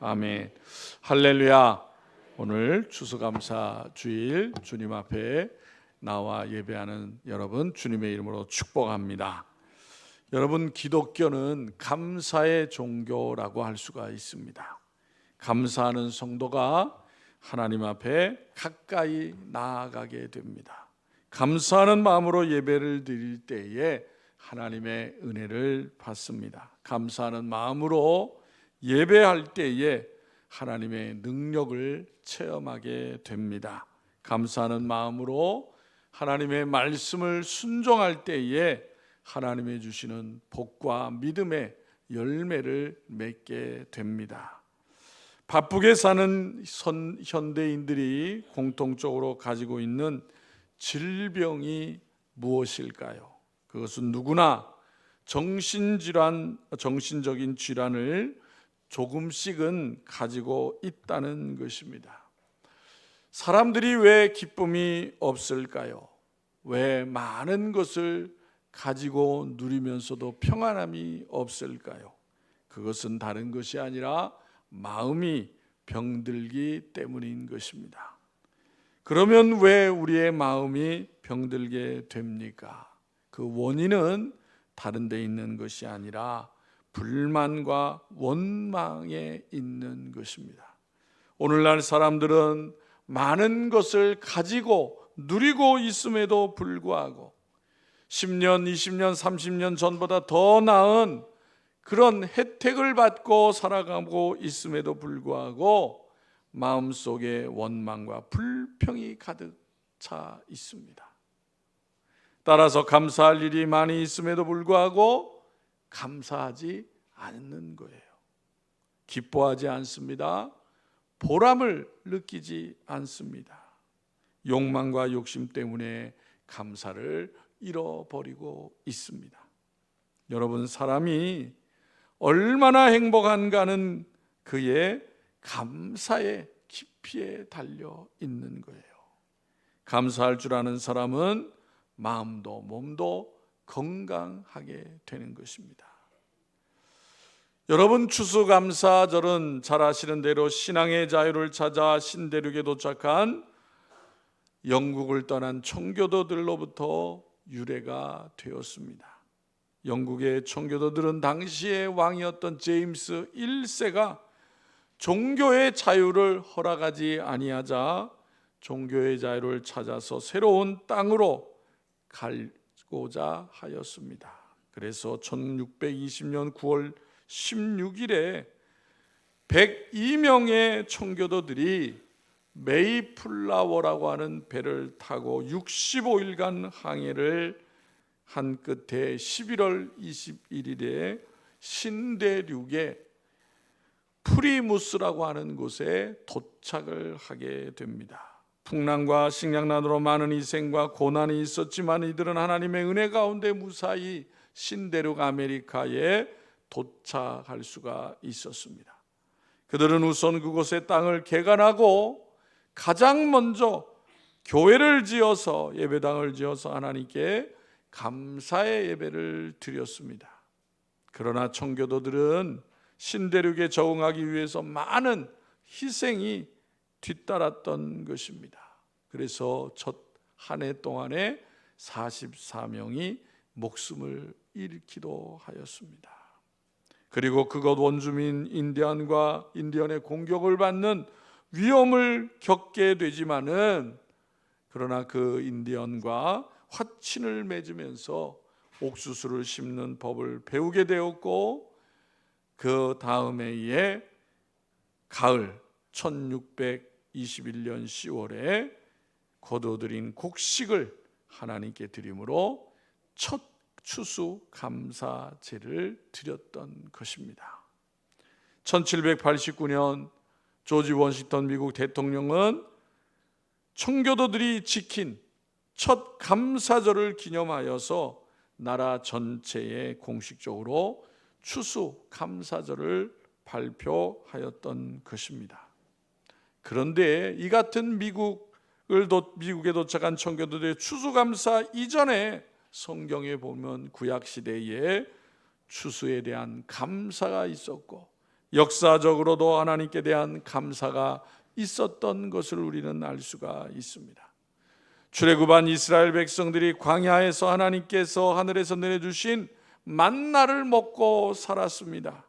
아멘. 할렐루야. 오늘 추수감사 주일 주님 앞에 나와 예배하는 여러분 주님의 이름으로 축복합니다. 여러분, 기독교는 감사의 종교라고 할 수가 있습니다. 감사하는 성도가 하나님 앞에 가까이 나아가게 됩니다. 감사하는 마음으로 예배를 드릴 때에 하나님의 은혜를 받습니다. 감사하는 마음으로 예배할 때에 하나님의 능력을 체험하게 됩니다. 감사하는 마음으로 하나님의 말씀을 순종할 때에 하나님의 주시는 복과 믿음의 열매를 맺게 됩니다. 바쁘게 사는 현대인들이 공통적으로 가지고 있는 질병이 무엇일까요? 그것은 누구나 정신적인 질환을 조금씩은 가지고 있다는 것입니다. 사람들이 왜 기쁨이 없을까요? 왜 많은 것을 가지고 누리면서도 평안함이 없을까요? 그것은 다른 것이 아니라 마음이 병들기 때문인 것입니다. 그러면 왜 우리의 마음이 병들게 됩니까? 그 원인은 다른 데 있는 것이 아니라 불만과 원망에 있는 것입니다. 오늘날 사람들은 많은 것을 가지고 누리고 있음에도 불구하고 10년, 20년, 30년 전보다 더 나은 그런 혜택을 받고 살아가고 있음에도 불구하고 마음속에 원망과 불평이 가득 차 있습니다. 따라서 감사할 일이 많이 있음에도 불구하고 감사하지 않는 거예요. 기뻐하지 않습니다. 보람을 느끼지 않습니다. 욕망과 욕심 때문에 감사를 잃어버리고 있습니다. 여러분, 사람이 얼마나 행복한가는 그의 감사의 깊이에 달려 있는 거예요. 감사할 줄 아는 사람은 마음도 몸도 건강하게 되는 것입니다. 여러분, 추수감사절은 잘 아시는 대로 신앙의 자유를 찾아 신대륙에 도착한 영국을 떠난 청교도들로부터 유래가 되었습니다. 영국의 청교도들은 당시의 왕이었던 제임스 1세가 종교의 자유를 허락하지 아니하자 종교의 자유를 찾아서 새로운 땅으로 가고자 하였습니다. 그래서 1620년 9월 16일에 102명의 청교도들이 메이플라워라고 하는 배를 타고 65일간 항해를 한 끝에 11월 21일에 신대륙의 프리무스라고 하는 곳에 도착을 하게 됩니다. 풍랑과 식량난으로 많은 희생과 고난이 있었지만 이들은 하나님의 은혜 가운데 무사히 신대륙 아메리카에 도착할 수가 있었습니다. 그들은 우선 그곳의 땅을 개간하고 가장 먼저 교회를 지어서 예배당을 지어서 하나님께 감사의 예배를 드렸습니다. 그러나 청교도들은 신대륙에 적응하기 위해서 많은 희생이 뒤따랐던 것입니다. 그래서 첫 한 해 동안에 44명이 목숨을 잃기도 하였습니다. 그리고 그곳 원주민 인디언의 공격을 받는 위험을 겪게 되지만은 그러나 그 인디언과 화친을 맺으면서 옥수수를 심는 법을 배우게 되었고 그 다음 해에 가을 1621년 10월에 거둬들인 곡식을 하나님께 드림으로 첫 추수 감사제를 드렸던 것입니다. 1789년 조지 워싱턴 미국 대통령은 청교도들이 지킨 첫 감사절을 기념하여서 나라 전체에 공식적으로 추수 감사절을 발표하였던 것입니다. 그런데 이 같은 미국에 도착한 청교도들의 추수감사 이전에 성경에 보면 구약 시대에 추수에 대한 감사가 있었고 역사적으로도 하나님께 대한 감사가 있었던 것을 우리는 알 수가 있습니다. 출애굽한 이스라엘 백성들이 광야에서 하나님께서 하늘에서 내려주신 만나를 먹고 살았습니다.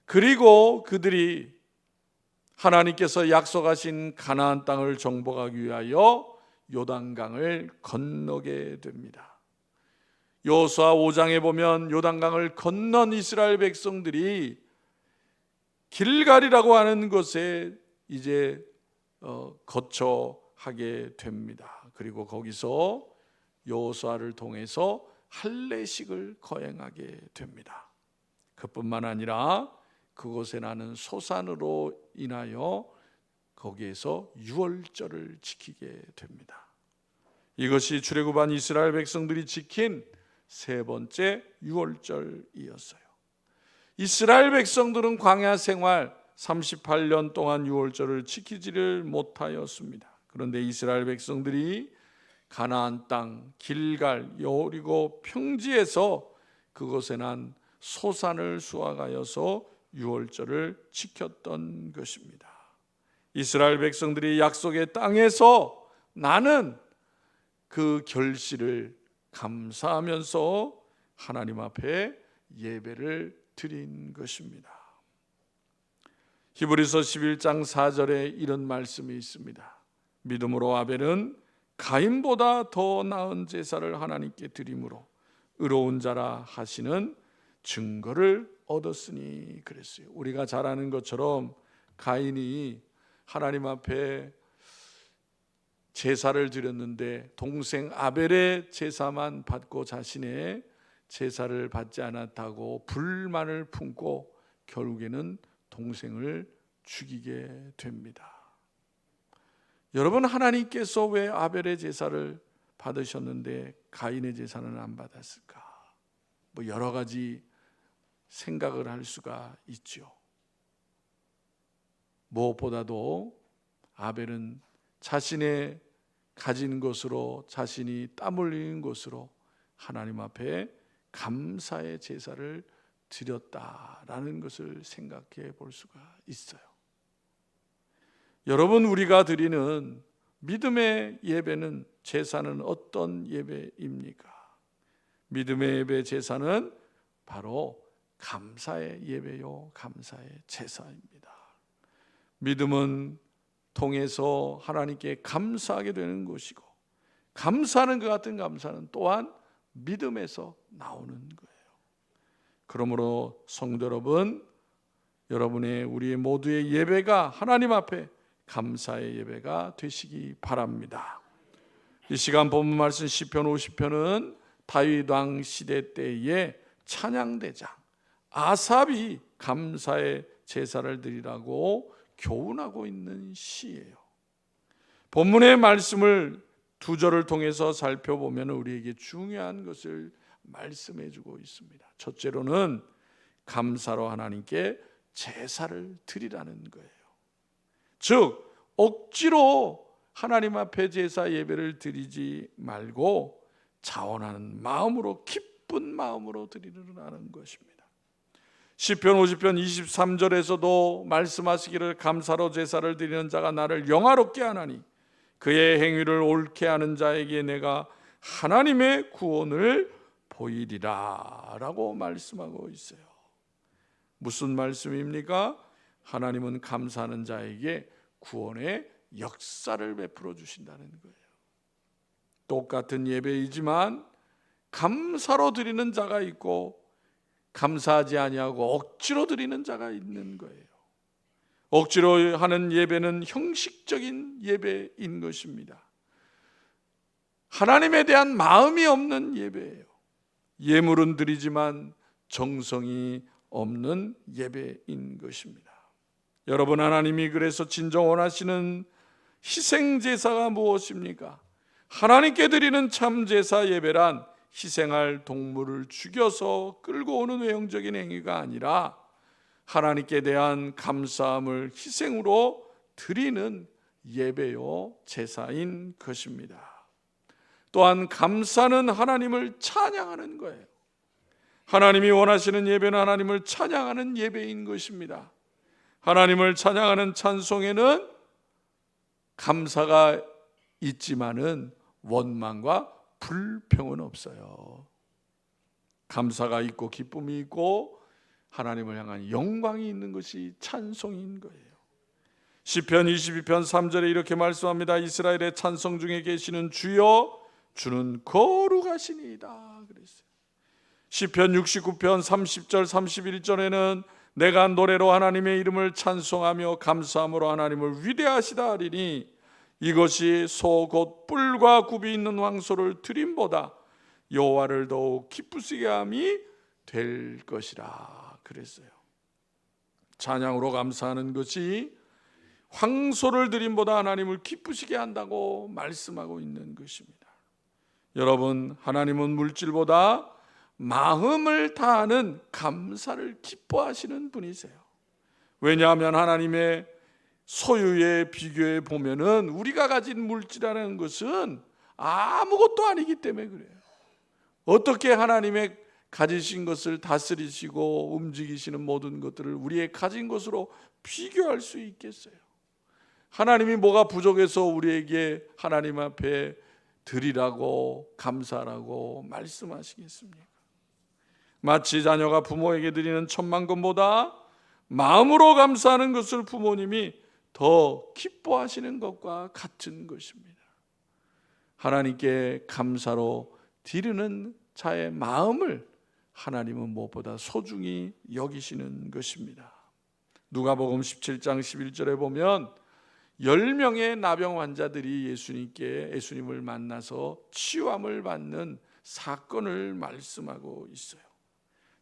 그리고 그들이 하나님께서 약속하신 가나안 땅을 정복하기 위하여 요단강을 건너게 됩니다. 여호수아 5장에 보면 요단강을 건넌 이스라엘 백성들이 길갈이라고 하는 곳에 이제 거처하게 됩니다. 그리고 거기서 여호수아를 통해서 할례식을 거행하게 됩니다. 그뿐만 아니라 그곳에 나는 소산으로 인하여 거기에서 유월절을 지키게 됩니다. 이것이 출애굽한 이스라엘 백성들이 지킨 세 번째 유월절이었어요. 이스라엘 백성들은 광야 생활 38년 동안 유월절을 지키지를 못하였습니다. 그런데 이스라엘 백성들이 가나안 땅 길갈 여리고 평지에서 그곳에 난 소산을 수확하여서 유월절을 지켰던 것입니다. 이스라엘 백성들이 약속의 땅에서 나는 그 결실을 감사하면서 하나님 앞에 예배를 드린 것입니다. 히브리서 11장 4절에 이런 말씀이 있습니다. 믿음으로 아벨은 가인보다 더 나은 제사를 하나님께 드림으로 의로운 자라 하시는 증거를 얻었으니 그랬어요. 우리가 잘 아는 것처럼 가인이 하나님 앞에 제사를 드렸는데 동생 아벨의 제사만 받고 자신의 제사를 받지 않았다고 불만을 품고 결국에는 동생을 죽이게 됩니다. 여러분, 하나님께서 왜 아벨의 제사를 받으셨는데 가인의 제사는 안 받았을까? 여러 가지 생각을 할 수가 있죠. 무엇보다도 아벨은 자신의 가진 것으로, 자신이 땀 흘리는 것으로 하나님 앞에 감사의 제사를 드렸다라는 것을 생각해 볼 수가 있어요. 여러분, 우리가 드리는 믿음의 예배는, 제사는 어떤 예배입니까? 믿음의 예배 제사는 바로 감사의 예배요, 감사의 제사입니다. 믿음은 통해서 하나님께 감사하게 되는 것이고, 감사하는 것 같은 감사는 또한 믿음에서 나오는 거예요. 그러므로 성도 여러분, 우리 모두의 예배가 하나님 앞에 감사의 예배가 되시기 바랍니다. 이 시간 본문 말씀 시편 50편은 다윗 왕 시대 때의 찬양대장 아삽이 감사의 제사를 드리라고 교훈하고 있는 시예요. 본문의 말씀을 두 절을 통해서 살펴보면 우리에게 중요한 것을 말씀해 주고 있습니다. 첫째로는 감사로 하나님께 제사를 드리라는 거예요. 즉 억지로 하나님 앞에 제사 예배를 드리지 말고 자원하는 마음으로, 기쁜 마음으로 드리라는 것입니다. 시편 50편 23절에서도 말씀하시기를 감사로 제사를 드리는 자가 나를 영화롭게 하나니 그의 행위를 옳게 하는 자에게 내가 하나님의 구원을 보이리라 라고 말씀하고 있어요. 무슨 말씀입니까? 하나님은 감사하는 자에게 구원의 역사를 베풀어 주신다는 거예요. 똑같은 예배이지만 감사로 드리는 자가 있고 감사하지 아니하고 억지로 드리는 자가 있는 거예요. 억지로 하는 예배는 형식적인 예배인 것입니다. 하나님에 대한 마음이 없는 예배예요. 예물은 드리지만 정성이 없는 예배인 것입니다. 여러분, 하나님이 그래서 진정 원하시는 희생제사가 무엇입니까? 하나님께 드리는 참 제사 예배란 희생할 동물을 죽여서 끌고 오는 외형적인 행위가 아니라 하나님께 대한 감사함을 희생으로 드리는 예배요 제사인 것입니다. 또한 감사는 하나님을 찬양하는 거예요. 하나님이 원하시는 예배는 하나님을 찬양하는 예배인 것입니다. 하나님을 찬양하는 찬송에는 감사가 있지만은 원망과 불평은 없어요. 감사가 있고 기쁨이 있고 하나님을 향한 영광이 있는 것이 찬송인 거예요. 시편 22편 3절에 이렇게 말씀합니다. 이스라엘의 찬송 중에 계시는 주여, 주는 거룩하시니이다 그랬어요. 시편 69편 30절 31절에는 내가 노래로 하나님의 이름을 찬송하며 감사함으로 하나님을 위대하시다 하리니 이것이 소 곧 뿔과 굽이 있는 황소를 드림보다 여호와를 더욱 기쁘시게 함이 될 것이라 그랬어요. 찬양으로 감사하는 것이 황소를 드림보다 하나님을 기쁘시게 한다고 말씀하고 있는 것입니다. 여러분, 하나님은 물질보다 마음을 다하는 감사를 기뻐하시는 분이세요. 왜냐하면 하나님의 소유에 비교해 보면은 우리가 가진 물질이라는 것은 아무것도 아니기 때문에 그래요. 어떻게 하나님의 가지신 것을 다스리시고 움직이시는 모든 것들을 우리의 가진 것으로 비교할 수 있겠어요? 하나님이 뭐가 부족해서 우리에게 하나님 앞에 드리라고 감사라고 말씀하시겠습니까? 마치 자녀가 부모에게 드리는 10,000,000건보다 마음으로 감사하는 것을 부모님이 더 기뻐하시는 것과 같은 것입니다. 하나님께 감사로 드리는 자의 마음을 하나님은 무엇보다 소중히 여기시는 것입니다. 누가복음 17장 11절에 보면 10명의 나병 환자들이 예수님을 만나서 치유함을 받는 사건을 말씀하고 있어요.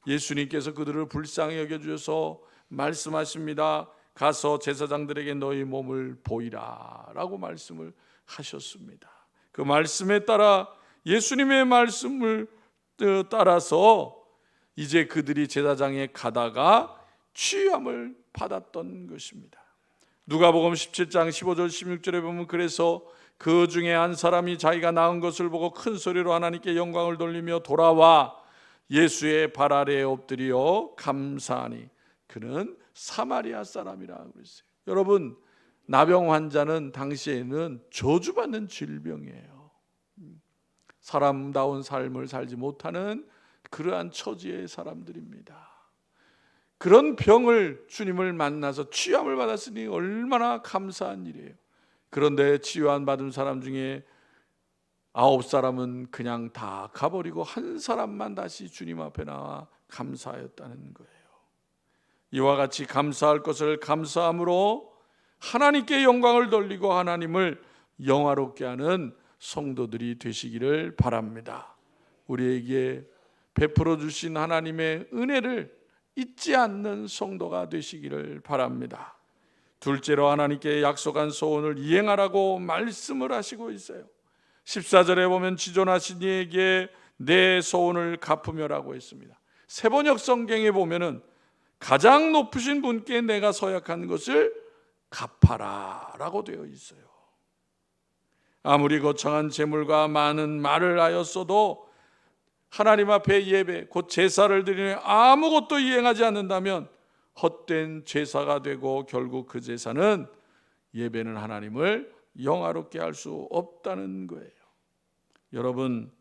예수님께서 그들을 불쌍히 여겨주셔서 말씀하십니다. 가서 제사장들에게 너희 몸을 보이라 라고 말씀을 하셨습니다. 그 말씀에 따라 예수님의 말씀을 따라서 이제 그들이 제사장에 가다가 치유함을 받았던 것입니다. 누가복음 17장 15절 16절에 보면 그래서 그 중에 한 사람이 자기가 나은 것을 보고 큰 소리로 하나님께 영광을 돌리며 돌아와 예수의 발 아래에 엎드려 감사하니 그는 사마리아 사람이라 그랬어요. 여러분, 나병 환자는 당시에는 저주받는 질병이에요. 사람다운 삶을 살지 못하는 그러한 처지의 사람들입니다. 그런 병을 주님을 만나서 치유함을 받았으니 얼마나 감사한 일이에요. 그런데 치유함 받은 사람 중에 9사람은 그냥 다 가버리고 한 사람만 다시 주님 앞에 나와 감사하였다는 거예요. 이와 같이 감사할 것을 감사함으로 하나님께 영광을 돌리고 하나님을 영화롭게 하는 성도들이 되시기를 바랍니다. 우리에게 베풀어 주신 하나님의 은혜를 잊지 않는 성도가 되시기를 바랍니다. 둘째로 하나님께 약속한 소원을 이행하라고 말씀을 하시고 있어요. 14절에 보면 지존하신 이에게 내 소원을 갚으며라고 했습니다. 세번역 성경에 보면은 가장 높으신 분께 내가 서약한 것을 갚아라 라고 되어 있어요. 아무리 거창한 재물과 많은 말을 하였어도 하나님 앞에 예배, 곧 제사를 드리며 아무것도 이행하지 않는다면 헛된 제사가 되고 결국 그 제사는 예배는 하나님을 영화롭게 할 수 없다는 거예요. 여러분,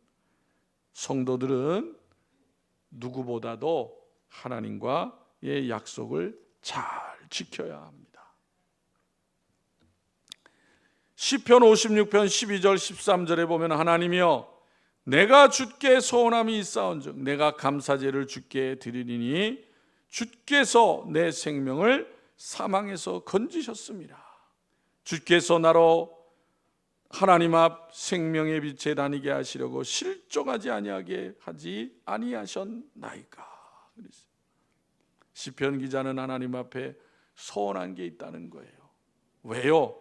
성도들은 누구보다도 하나님과의 약속을 잘 지켜야 합니다. 시편 56편 12절 13절에 보면 하나님이여 내가 주께 소원함이 있사온즉 내가 감사제를 주께 드리리니 주께서 내 생명을 사망에서 건지셨습니다. 주께서 나로 하나님 앞 생명의 빛에 다니게 하시려고 실종하지 아니하게 하지 아니하셨나이까. 시편 기자는 하나님 앞에 소원한 게 있다는 거예요. 왜요?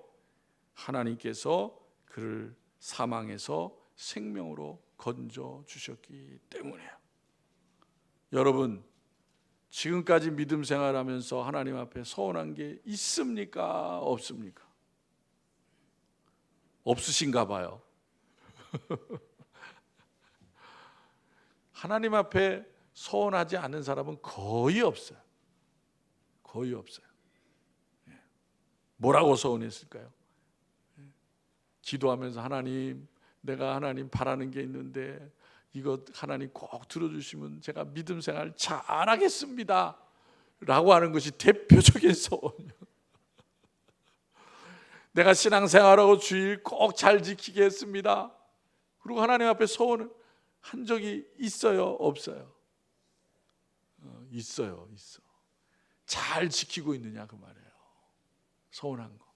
하나님께서 그를 사망에서 생명으로 건져 주셨기 때문에요. 여러분, 지금까지 믿음 생활하면서 하나님 앞에 소원한 게 있습니까? 없습니까? 없으신가 봐요. 하나님 앞에 서운하지 않은 사람은 거의 없어요. 거의 없어요. 뭐라고 서운했을까요? 기도하면서 하나님, 내가 하나님 바라는 게 있는데 이거 하나님 꼭 들어주시면 제가 믿음 생활 잘하겠습니다 라고 하는 것이 대표적인 서원이에요. 내가 신앙생활하고 주일 꼭 잘 지키겠습니다. 그리고 하나님 앞에 소원을 한 적이 있어요? 없어요? 있어요. 잘 지키고 있느냐 그 말이에요. 서운한 거.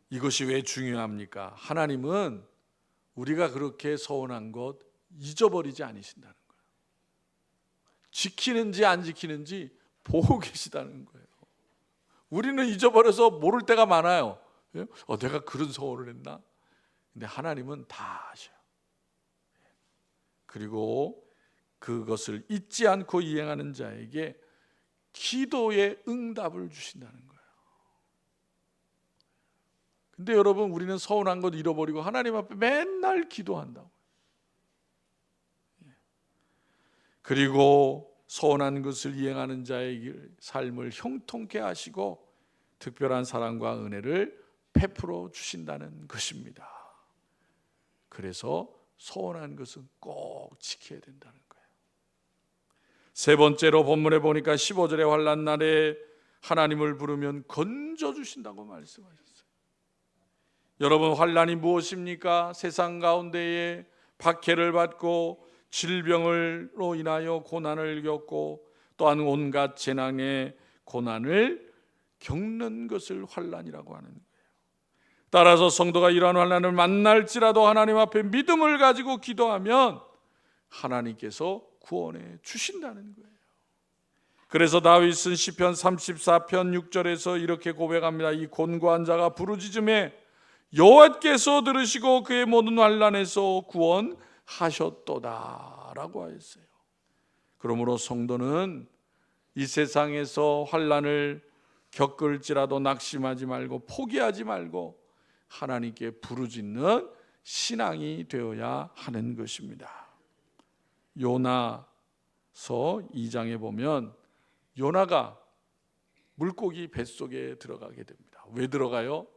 이것이 왜 중요합니까? 하나님은 우리가 그렇게 서운한 것 잊어버리지 않으신다는 거예요. 지키는지 안 지키는지 보고 계시다는 거예요. 우리는 잊어버려서 모를 때가 많아요. 내가 그런 서운을 했나? 근데 하나님은 다 아셔요. 그리고 그것을 잊지 않고 이행하는 자에게 기도의 응답을 주신다는 거예요. 근데 여러분, 우리는 서운한 것 잃어버리고 하나님 앞에 맨날 기도한다고요. 그리고 서운한 것을 이행하는 자의 삶을 형통케 하시고 특별한 사랑과 은혜를 베풀어 주신다는 것입니다. 그래서 서운한 것은 꼭 지켜야 된다는 거예요. 세 번째로 본문에 보니까 15절의 환난 날에 하나님을 부르면 건져 주신다고 말씀하셨어요. 여러분, 환난이 무엇입니까? 세상 가운데에 박해를 받고 질병으로 인하여 고난을 겪고 또한 온갖 재난의 고난을 겪는 것을 환난이라고 하는 거예요. 따라서 성도가 이러한 환난을 만날지라도 하나님 앞에 믿음을 가지고 기도하면 하나님께서 구원해 주신다는 거예요. 그래서 다윗은 시편 34편 6절에서 이렇게 고백합니다. 이 곤고한 자가 부르짖음에 여호와께서 들으시고 그의 모든 환난에서 구원하셨도다 라고 하였어요. 그러므로 성도는 이 세상에서 환난을 겪을지라도 낙심하지 말고 포기하지 말고 하나님께 부르짖는 신앙이 되어야 하는 것입니다. 요나서 2장에 보면 요나가 물고기 뱃속에 들어가게 됩니다. 왜 들어가요?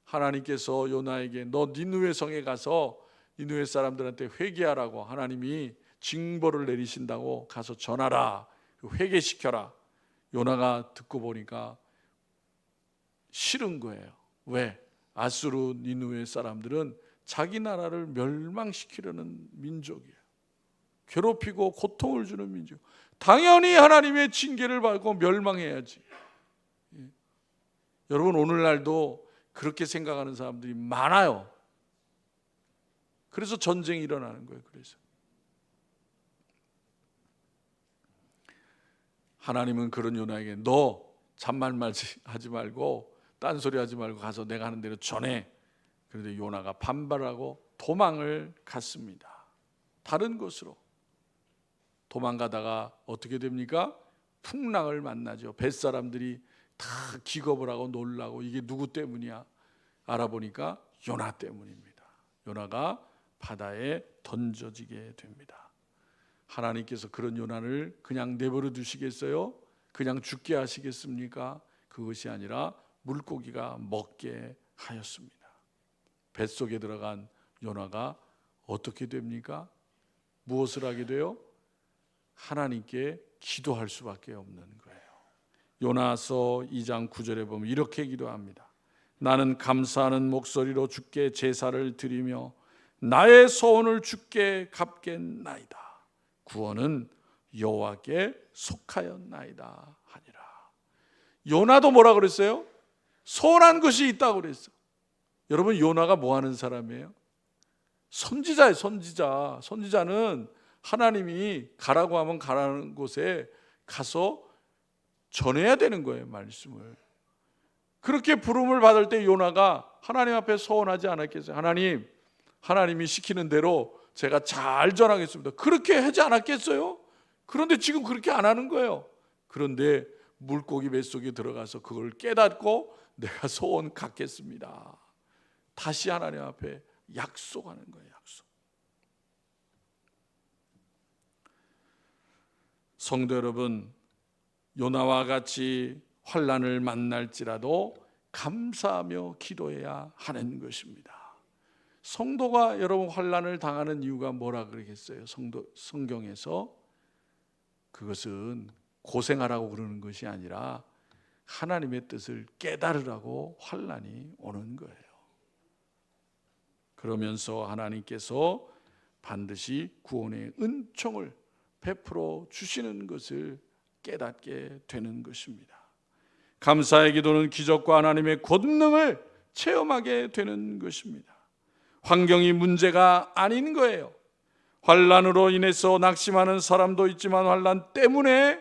하나님께서 요나에게 너 니느웨 성에 가서 니느웨 사람들한테 회개하라고 하나님이 징벌을 내리신다고 가서 전하라, 회개시켜라. 요나가 듣고 보니까 싫은 거예요. 왜? 아수르 니느웨 사람들은 자기 나라를 멸망시키려는 민족이에요. 괴롭히고 고통을 주는 민족. 당연히 하나님의 징계를 받고 멸망해야지. 여러분, 오늘날도 그렇게 생각하는 사람들이 많아요. 그래서 전쟁이 일어나는 거예요. 그래서 하나님은 그런 요나에게 너 잔말만 하지 말고 딴소리 하지 말고 가서 내가 하는 대로 전해. 그런데 요나가 반발하고 도망을 갔습니다. 다른 곳으로 도망가다가 어떻게 됩니까? 풍랑을 만나죠. 뱃사람들이 다 기겁을 하고 놀라고 이게 누구 때문이야? 알아보니까 요나 때문입니다. 요나가 바다에 던져지게 됩니다. 하나님께서 그런 요나를 그냥 내버려 두시겠어요? 그냥 죽게 하시겠습니까? 그것이 아니라 물고기가 먹게 하였습니다. 뱃속에 들어간 요나가 어떻게 됩니까? 무엇을 하게 돼요? 하나님께 기도할 수밖에 없는 거예요. 요나서 2장 9절에 보면 이렇게 기도합니다. 나는 감사하는 목소리로 주께 제사를 드리며 나의 소원을 주께 갚겠나이다. 구원은 여호와께 속하였나이다 하니라. 요나도 뭐라 그랬어요? 소원한 것이 있다고 그랬어. 여러분, 요나가 뭐 하는 사람이에요? 선지자예요. 선지자. 선지자는 하나님이 가라고 하면 가라는 곳에 가서 전해야 되는 거예요. 말씀을. 그렇게 부름을 받을 때 요나가 하나님 앞에 서원하지 않았겠어요? 하나님이 시키는 대로 제가 잘 전하겠습니다. 그렇게 하지 않았겠어요? 그런데 지금 그렇게 안 하는 거예요. 그런데 물고기 뱃속에 들어가서 그걸 깨닫고 내가 소원 갖겠습니다. 다시 하나님 앞에 약속하는 거예요. 약속. 성도 여러분, 요나와 같이 환난을 만날지라도 감사하며 기도해야 하는 것입니다. 성도가 여러분 환난을 당하는 이유가 뭐라 그러겠어요? 성경에서 그것은 고생하라고 그러는 것이 아니라 하나님의 뜻을 깨달으라고 환난이 오는 거예요. 그러면서 하나님께서 반드시 구원의 은총을 베풀어 주시는 것을 깨닫게 되는 것입니다. 감사의 기도는 기적과 하나님의 권능을 체험하게 되는 것입니다. 환경이 문제가 아닌 거예요. 환난으로 인해서 낙심하는 사람도 있지만 환난 때문에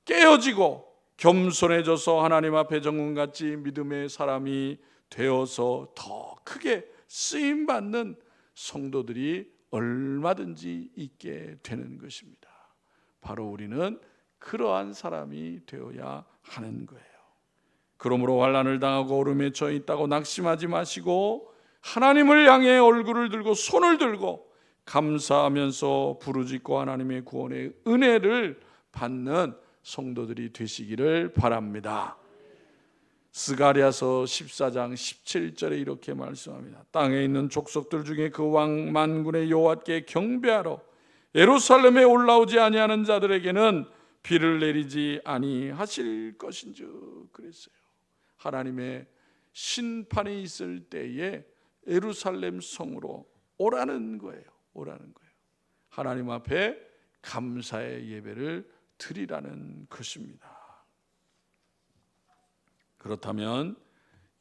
깨어지고 겸손해져서 하나님 앞에 정금같이 믿음의 사람이 되어서 더 크게 쓰임받는 성도들이 얼마든지 있게 되는 것입니다. 바로 우리는 그러한 사람이 되어야 하는 거예요. 그러므로 환난을 당하고 얼음에 처해 있다고 낙심하지 마시고 하나님을 향해 얼굴을 들고 손을 들고 감사하면서 부르짖고 하나님의 구원의 은혜를 받는 성도들이 되시기를 바랍니다. 스가랴서 14장 17절에 이렇게 말씀합니다. 땅에 있는 족속들 중에 그 왕 만군의 여호와께 경배하러 예루살렘에 올라오지 아니하는 자들에게는 비를 내리지 아니하실 것인즉 그랬어요. 하나님의 심판이 있을 때에 예루살렘 성으로 오라는 거예요. 오라는 거예요. 하나님 앞에 감사의 예배를 드리라는 것입니다. 그렇다면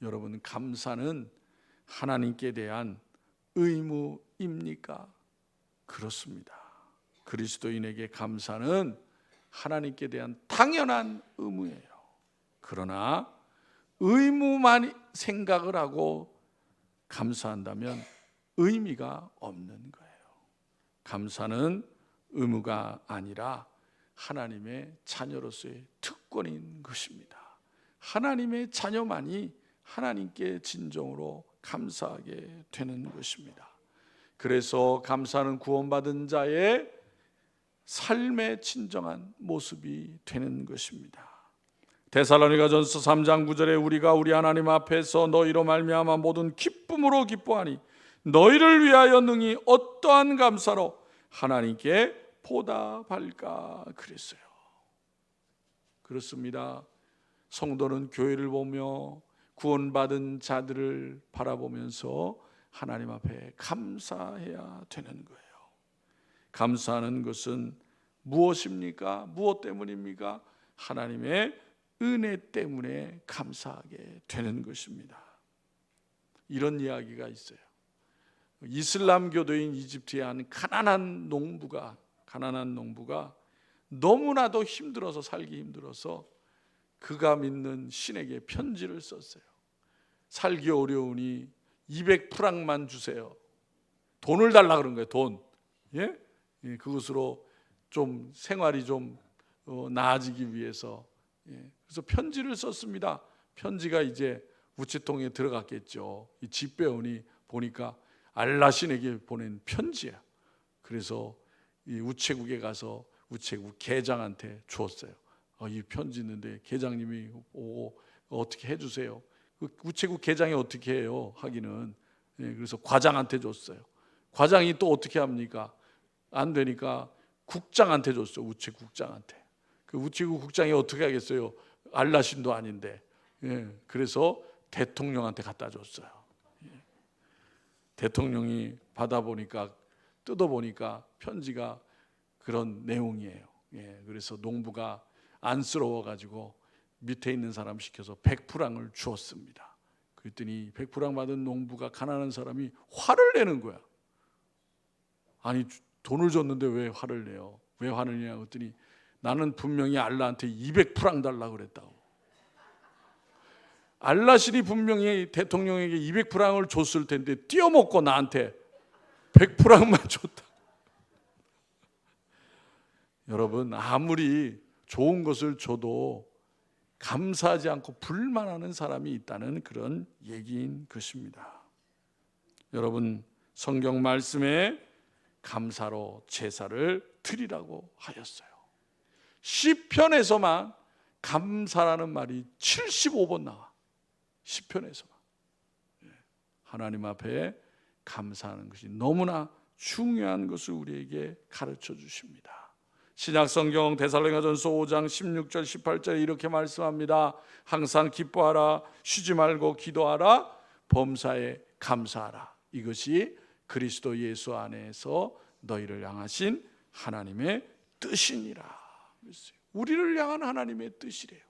여러분, 감사는 하나님께 대한 의무입니까? 그렇습니다. 그리스도인에게 감사는 하나님께 대한 당연한 의무예요. 그러나 의무만 생각을 하고 감사한다면 의미가 없는 거예요. 감사는 의무가 아니라 하나님의 자녀로서의 특권인 것입니다. 하나님의 자녀만이 하나님께 진정으로 감사하게 되는 것입니다. 그래서 감사는 구원받은 자의 삶의 진정한 모습이 되는 것입니다. 데살로니가전서 3장 9절에 우리가 우리 하나님 앞에서 너희로 말미암아 모든 기쁨으로 기뻐하니 너희를 위하여 능히 어떠한 감사로 하나님께 보답할까 그랬어요. 그렇습니다. 성도는 교회를 보며 구원받은 자들을 바라보면서 하나님 앞에 감사해야 되는 거예요. 감사하는 것은 무엇입니까? 무엇 때문입니까? 하나님의 은혜 때문에 감사하게 되는 것입니다. 이런 이야기가 있어요. 이슬람 교도인 이집트의 한 가난한 농부가 너무나도 힘들어서 살기 힘들어서 그가 믿는 신에게 편지를 썼어요. 살기 어려우니 200프랑만 주세요. 돈을 달라 그런 거예요. 돈. 예? 그것으로 좀 생활이 좀 나아지기 위해서. 그래서 편지를 썼습니다. 편지가 이제 우체통에 들어갔겠죠. 이 집배원이 보니까 알라 신에게 보낸 편지야. 그래서 이 우체국에 가서 우체국 계장한테 주었어요. 이 편지 있는데 계장님이 오고 어떻게 해주세요. 그 우체국 계장이 어떻게 해요? 하기는. 그래서 과장한테 줬어요. 과장이 또 어떻게 합니까? 안 되니까 국장한테 줬어요. 우체국장한테. 그 우체국 국장이 어떻게 하겠어요? 알라신도 아닌데. 그래서 대통령한테 갖다 줬어요. 대통령이 받아보니까 뜯어보니까 편지가 그런 내용이에요. 그래서 농부가 안쓰러워가지고 밑에 있는 사람 시켜서 100프랑을 주었습니다. 그랬더니 100프랑 받은 농부가 가난한 사람이 화를 내는 거야. 아니 돈을 줬는데 왜 화를 내요? 왜 화를 내냐 그랬더니 나는 분명히 알라한테 200프랑 달라고 그랬다고. 알라신이 분명히 대통령에게 200프랑을 줬을 텐데 띄어먹고 나한테 100프랑만 줬다. 여러분, 아무리 좋은 것을 줘도 감사하지 않고 불만하는 사람이 있다는 그런 얘기인 것입니다. 여러분, 성경 말씀에 감사로 제사를 드리라고 하였어요. 시편에서만 감사라는 말이 75번 나와. 시편에서만. 하나님 앞에 감사하는 것이 너무나 중요한 것을 우리에게 가르쳐 주십니다. 신약성경 데살로니가전서 5장 16절 18절에 이렇게 말씀합니다. 항상 기뻐하라, 쉬지 말고 기도하라, 범사에 감사하라. 이것이 그리스도 예수 안에서 너희를 향하신 하나님의 뜻이니라. 우리를 향한 하나님의 뜻이래요.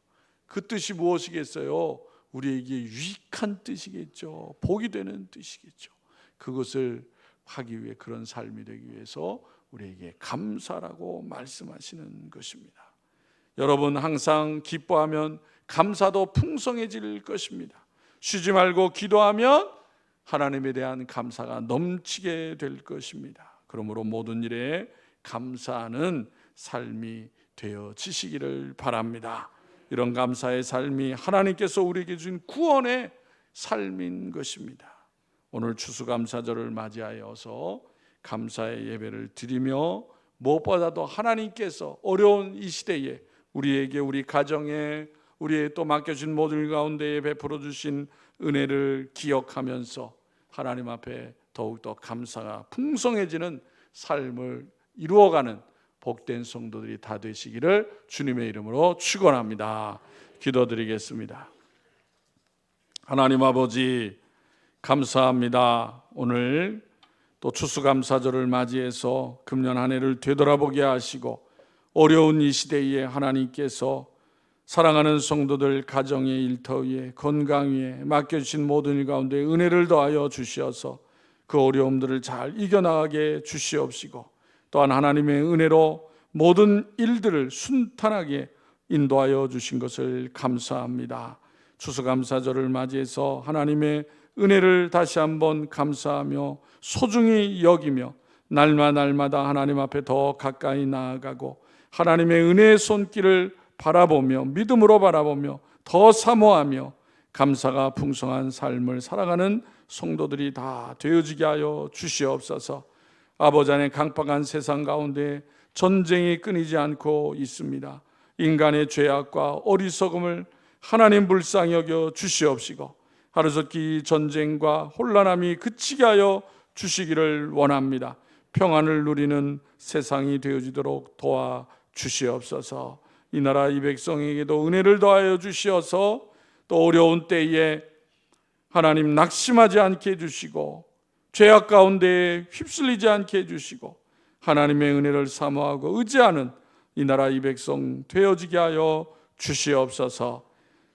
그 뜻이 무엇이겠어요? 우리에게 유익한 뜻이겠죠. 복이 되는 뜻이겠죠. 그것을 하기 위해, 그런 삶이 되기 위해서 우리에게 감사라고 말씀하시는 것입니다. 여러분, 항상 기뻐하면 감사도 풍성해질 것입니다. 쉬지 말고 기도하면 하나님에 대한 감사가 넘치게 될 것입니다. 그러므로 모든 일에 감사하는 삶이 되어지시기를 바랍니다. 이런 감사의 삶이 하나님께서 우리에게 준 구원의 삶인 것입니다. 오늘 추수감사절을 맞이하여서 감사의 예배를 드리며, 무엇보다도 하나님께서 어려운 이 시대에 우리에게, 우리 가정에, 우리의 또 맡겨진 모든 일 가운데에 베풀어 주신 은혜를 기억하면서 하나님 앞에 더욱더 감사가 풍성해지는 삶을 이루어가는 복된 성도들이 다 되시기를 주님의 이름으로 축원합니다. 기도드리겠습니다. 하나님 아버지, 감사합니다. 오늘 또 추수감사절을 맞이해서 금년 한 해를 되돌아보게 하시고, 어려운 이 시대에 하나님께서 사랑하는 성도들 가정의 일터 위에, 건강 위에 맡겨주신 모든 일 가운데 은혜를 더하여 주시어서 그 어려움들을 잘 이겨나가게 주시옵시고, 또한 하나님의 은혜로 모든 일들을 순탄하게 인도하여 주신 것을 감사합니다. 추수감사절을 맞이해서 하나님의 은혜를 다시 한번 감사하며 소중히 여기며, 날마다 하나님 앞에 더 가까이 나아가고 하나님의 은혜의 손길을 바라보며, 믿음으로 바라보며 더 사모하며 감사가 풍성한 삶을 살아가는 성도들이 다 되어지게 하여 주시옵소서. 아버지 안에 강박한 세상 가운데 전쟁이 끊이지 않고 있습니다. 인간의 죄악과 어리석음을 하나님 불쌍히 여겨 주시옵시고, 하루속히 전쟁과 혼란함이 그치게 하여 주시기를 원합니다. 평안을 누리는 세상이 되어지도록 도와 주시옵소서. 이 나라 이 백성에게도 은혜를 더하여 주시어서 또 어려운 때에 하나님 낙심하지 않게 해주시고, 죄악 가운데 휩쓸리지 않게 해주시고, 하나님의 은혜를 사모하고 의지하는 이 나라 이 백성 되어지게 하여 주시옵소서.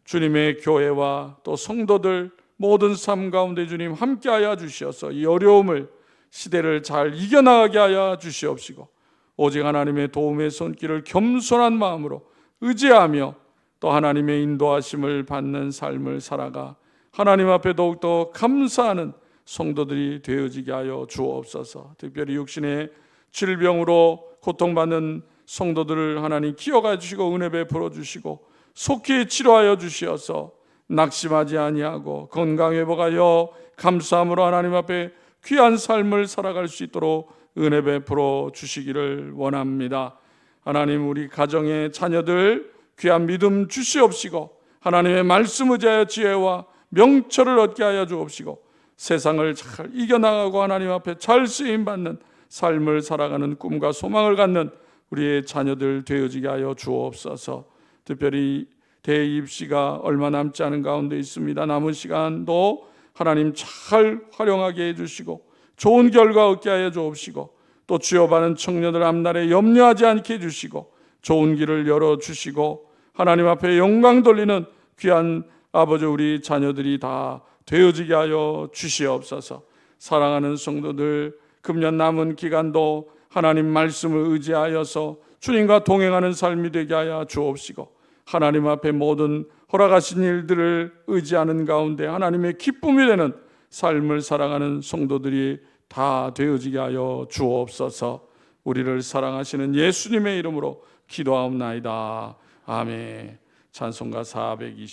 주님의 교회와 또 성도들 모든 삶 가운데 주님 함께하여 주시어서 이 어려움을, 시대를 잘 이겨나가게 하여 주시옵시고, 오직 하나님의 도움의 손길을 겸손한 마음으로 의지하며 또 하나님의 인도하심을 받는 삶을 살아가 하나님 앞에 더욱더 감사하는 성도들이 되어지게 하여 주옵소서. 특별히 육신의 질병으로 고통받는 성도들을 하나님 기억하여 주시고 은혜 베풀어 주시고 속히 치료하여 주시어서 낙심하지 아니하고 건강 회복하여 감사함으로 하나님 앞에 귀한 삶을 살아갈 수 있도록 은혜 베풀어 주시기를 원합니다. 하나님, 우리 가정의 자녀들 귀한 믿음 주시옵시고, 하나님의 말씀 의지하여 지혜와 명철을 얻게 하여 주옵시고, 세상을 잘 이겨나가고 하나님 앞에 잘 쓰임받는 삶을 살아가는 꿈과 소망을 갖는 우리의 자녀들 되어지게 하여 주옵소서. 특별히 대입시가 얼마 남지 않은 가운데 있습니다. 남은 시간도 하나님 잘 활용하게 해주시고 좋은 결과 얻게 하여 주옵시고, 또 취업하는 청년들 앞날에 염려하지 않게 해주시고 좋은 길을 열어주시고 하나님 앞에 영광 돌리는 귀한 아버지 우리 자녀들이 다 되어지게 하여 주시옵소서. 사랑하는 성도들, 금년 남은 기간도 하나님 말씀을 의지하여서 주님과 동행하는 삶이 되게 하여 주옵시고, 하나님 앞에 모든 허락하신 일들을 의지하는 가운데 하나님의 기쁨이 되는 삶을 살아가는 성도들이 다 되어지게 하여 주옵소서. 우리를 사랑하시는 예수님의 이름으로 기도하옵나이다. 아멘. 찬송가 420